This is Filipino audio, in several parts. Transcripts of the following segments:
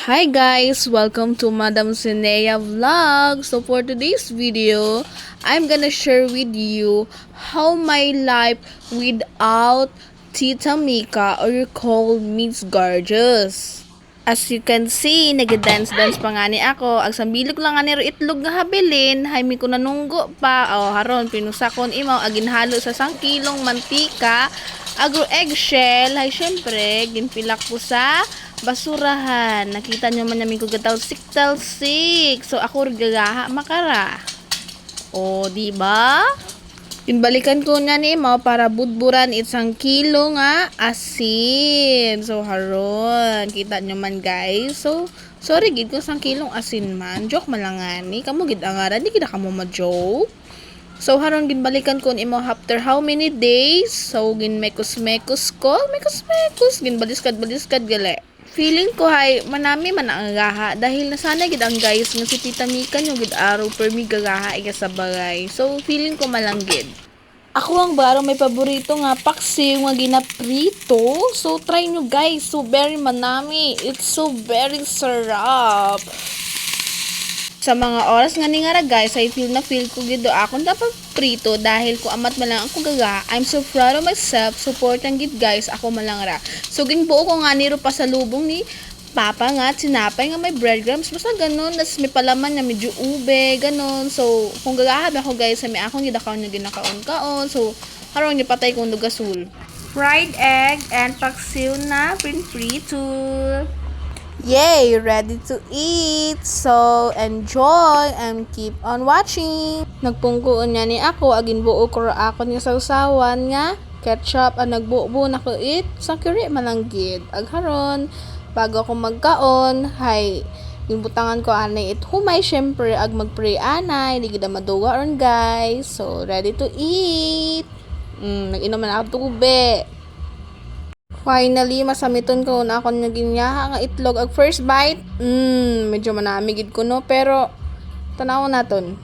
Hi guys, welcome to Madam Sinea Vlog. So for today's video, I'm gonna share with you how my life without Tita Mika or called Miss Gorgeous. As you can see, nag-dance-dance pa nga ni ako. Ang sambilog lang nga niro itlog nga habilin. Haymi ko nanunggo pa. O haron, pinusakon imaw. Aginhalo sa 1 kilong mantika. Agro eggshell. Hay syempre, ginpilak ko sa basurahan. Nakita nyo man namin ko gataw sik. So ako gagaha makara. O, di ba? Balikan ko na ni mo para budburan 1 kilo nga asin. So haron, kita nyo man guys. So sorry gid ko 1 kilong asin man. Joke malangani. Kamo gid angara, di gid kamo ma-joke. So haron ginbalikan ko imo after how many days. So ginmekos-mekos ko, mekos-mekos ginbaliskad-baliskad gali. Feeling ko hay manami man ang agaha dahil nasana gid ang guys nga si Tita Mika nyo gid araw per mi gagaha iga sa bagay. So feeling ko malanggid. Ako ang baro may paborito nga paksiw nga ginaprito. So try nyo guys. So very manami. It's so very sarap. Sa mga oras nga ni nga guys, I feel ko gid akong dapat prito dahil ko amat man lang ako gaga. I'm so proud of myself. Supportan gid guys ako man lang ra. So ginbuo ko nga niro pa sa lubong ni Papa nga sinapay nga may breadcrumbs basta ganun nas may palaman nga medyo ube ganun. So kung gagahab ako guys sa may akong gidakaon nga ginakaon-kaon. So haron ni patay kong dugasul. Fried egg and paksiw na prito. Yay! Ready to eat! So, enjoy and keep on watching! Nagpungkuon niya ni ako, agin buo ko ra ako niya sausawan nga ketchup ang nagbuo na ko it sa kiri malanggid. Agharon, bago ako magkaon, hay, ginbutangan ko anay it humay syempre ag magpray anay, di gid maduwa ron guys. So, ready to eat! Nag-inom na ako tubig. Finally, masamiton ko na ako naging yaha nga itlog. Ag first bite, medyo manamigid ko no. Pero, tanaw naton.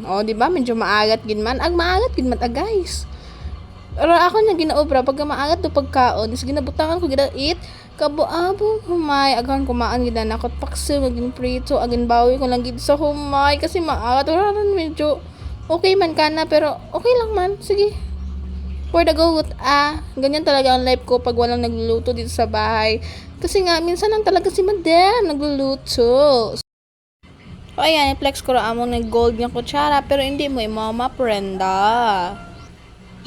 O, di ba medyo maagat gid man. Ag maagat gid man guys. Pero ako na ginaobra, pagka maagat do pagkaon, is ginabutangan ko gida eat. Kabo-abo, humay. Agahan kumaan gid na ako. Pakso, maging prito. Agin bawi ko lang gid sa humay. Kasi maagat. Pero medyo, okay man ka na. Pero, okay lang man. Sige. For the goat, ganyan talaga ang life ko pag walang nagluluto dito sa bahay. Kasi nga, minsan lang talaga si Madam nagluluto. So, ayan, i-flex ko ra among nag-gold nga kutsara, pero hindi mo maprenda.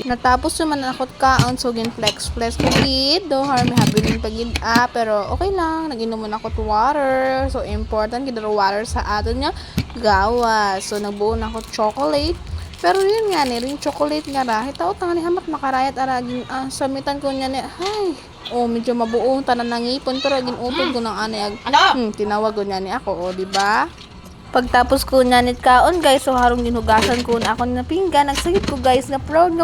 Natapos naman ako kaon, so gin-flex pagid. Do, harmi habilin pagid, pero okay lang, nag-inom na ako water. So, important, gid water sa aton nga gawa. So, nagbuo na ako chocolate. Pero yun nga ni ring chocolate nga ra. Hitaw tanga ni hamak makarayat aragin samitan ko niya ni ay. Medyo mabuo tanan ng ipon pero ginupod ko ng ani tinawag ko niya ni ako di ba? Pagtapos ko niya nit kaon guys, so harong ginugasan ko na ako na pinggan. Nagsagit ko guys na proud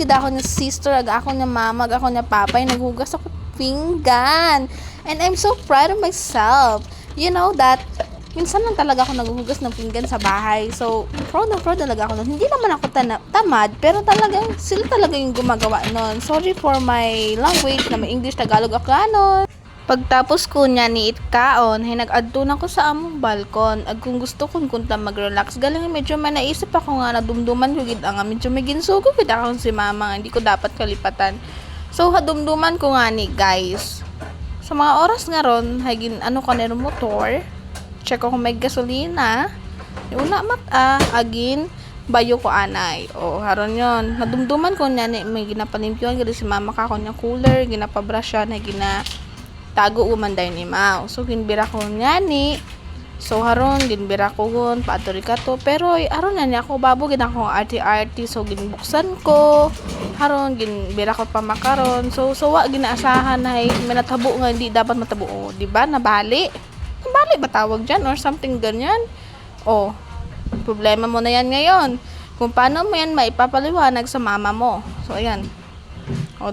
gid ako na sister, ag ako na mama, ag ako na papay naghugas ako pinggan. And I'm so proud of myself. You know that minsan lang talaga ako naghuhugas ng pinggan sa bahay. So, proud talaga ako nun. Hindi naman ako tamad, pero talagang, sila talaga yung gumagawa nun. Sorry for my language na may English, Tagalog, Afgano. Pagtapos ko niya ni itkaon, ay nag-adtunan ko sa among balkon. At kung gusto kong kunta mag-relax, galing medyo may naisip ako nga na dumduman ko gid nga medyo may ginsugo gid ako si mama nga hindi ko dapat kalipatan. So, hadumduman ko nga ni guys. Sa mga oras nga ron, hagin ano ka na motor, check ko kung may gasolina. Yung una agin, bayo ko anay. Haron yon. Nadumduman ko niya may ginapalimpyon. Kasi si mama ka ko niya cooler, ginapabrush siya na ginatago umanday ni Mao. So, ginbira ko niya ni. So, haron, ginbira ko gun, paaturi ka to. Pero, haron na niya ako, babo, ginakong arty-arty. So, ginbuksan ko. Haron, ginbira ko pa makaron. So, wa ginaasahan na may natabo nga, hindi dapat matabo. Diba? Nabali. Balik ba tawag dyan or something ganyan? Problema mo na yan ngayon. Kung paano mo yan maipapaliwanag sa mama mo. So, ayan.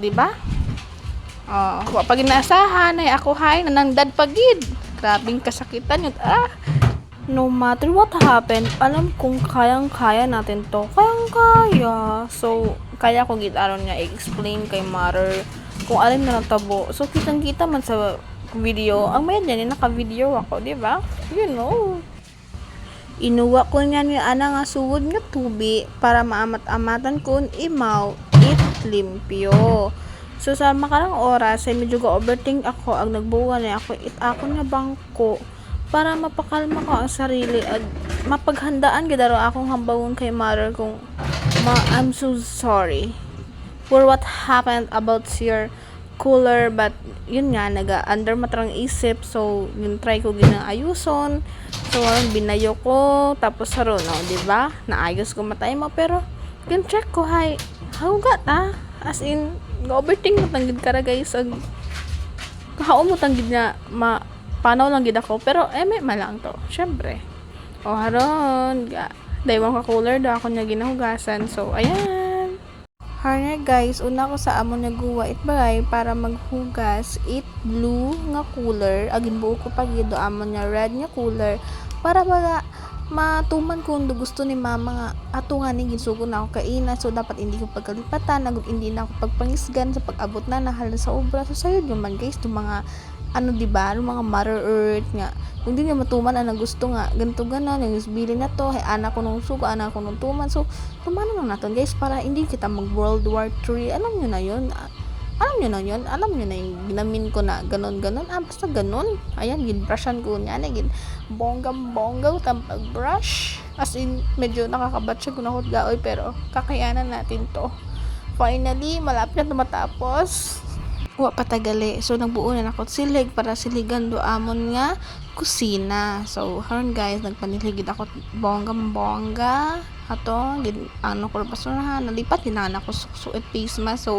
Diba? Pag inaasahan ay ako nanandad pagid. Grabing kasakitan yun. No matter what happened, alam kong kayang-kaya natin to. Kayang-kaya. So, kaya ko gid aron nga i-explain kay mother kung alin na natabo. So, kitang-kita man sa video. Ang may dyan, naka-video ako, di ba? You know. Inuwa ko nga ni ana nga suwod nga tubi para maamat-amatan kun imaw it limpyo. So sa makarang oras ay medyo ga-overthink ako ang nagbuwa na ako it ako nga bangko para mapakalma ko ang sarili at mapaghandaan gidaro akong hambawon kay mother kung I'm so sorry for what happened about your cooler, but yun nga naga under matrang isip, so yun try ko ginaayuson. So binayo ko tapos haro no, di ba? Naayos ko matay mo pero yun check ko hay hawgat as in overthink mo tanggid ka ra guys ag kahaon mo tanggid na panaw lang gid ako pero may malang to syempre o haron dahil ka cooler daw ako niya ginahugasan, so ayan. Harna guys, una ko sa amon naguwa it bagay para maghugas it blue nga cooler, agin buo ko pag do amon nga red nga cooler para baga matuman kung gusto ni mama nga ato nga ni ginsugo na ako kaina, so dapat hindi ko pagkalipatan agud hindi na ako pagpangisgan sa pag-abot na nahal sa obra, so sayod yun man guys yung mga ano diba, yung mga mother earth nga kung di nga matuman ang gusto nga ganito ganon yung isbili na to hay anak ko nung sugo anak ko nung tuman, so tumanan lang natin guys para hindi kita mag World War 3 alam nyo na yun yung ginamin ko na ganon basta ganon ayan ginbrushan ko niya gin bonggang tampag brush as in medyo nakakabat siya kung ako gaoy pero kakayanan natin to finally malapit na matapos wa patagali, so nagbuo na ako silig para siligan do amon nga kusina. So haron guys nagpaniligid ako bongga ato ano ko basurahan nalipat ginana ko suit face mask,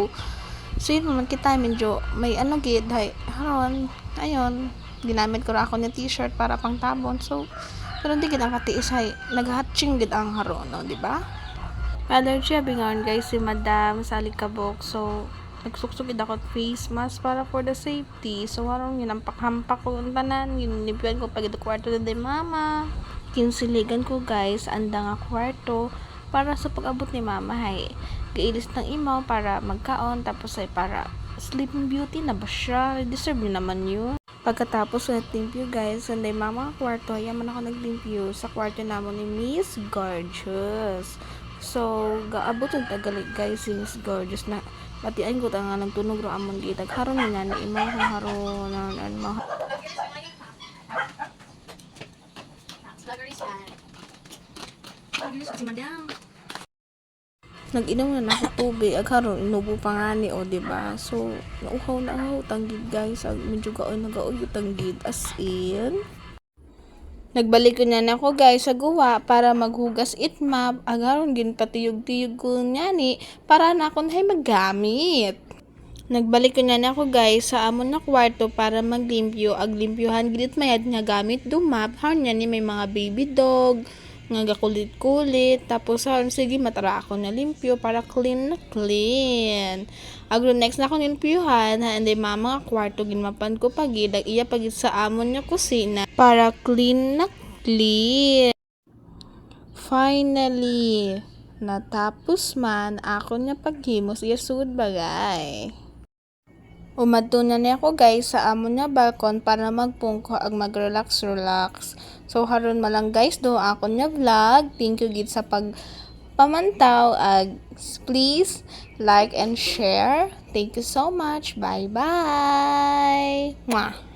so yun naman kita medyo may ano gid hay haron ayon ginamit ko ra ako ng t-shirt para pang tabon, so pero hindi gid ang katiis hay naghatching gid ang haron no, di ba? Allergy bingon guys si madam sa Alikabok, so nagsuksugid ako face mask para for the safety, so harong yun ang pakhampak ko ang tanan yun nipian ko pag ito kwarto na day mama kinsiligan ko guys anda nga kwarto para sa pag-abot ni mama hay gailis ng imaw para magkaon tapos ay para sleeping beauty na ba siya, deserve niya naman yun. Pagkatapos na limpyo guys anday mama kwarto yaman ako naglimpyo sa kwarto namon ni Miss Gorgeous, so gaabot ang tagalig guys si Miss Gorgeous na batian ko nga nagtunog ro amon gitag haron nga na imaw haron ano nag-inom na ako tubig ag haron inubo pa nga ni o diba, so nauhaw na ako tanggid guys ag medyo gaon tanggid as in nagbalik ko na ako guys sa guwa para maghugas itmap agaron gin patiyog-tiyog ko nyani para na akon hay maggamit. Nagbalik ko na ako guys sa amon na kwarto para maglimpyo ag limpyohan gid mayad nga gamit dumap haron ni may mga baby dog nga gakulit-kulit tapos haron sige matara ako na limpyo para clean na clean. Agro next na akong limpyuhan anday mama nga kwarto ginmapan ko pagid ag iya pagid sa amon nga kusina para clean na clean. Finally natapos man ako nga paghimos iya sud bagay. Umadto na ako guys sa amon nga balkon para magpungko ag mag-relax. So haron malang guys do ako nga vlog. Thank you gid sa pamantaw ag please like and share. Thank you so much. Bye bye. Mwah.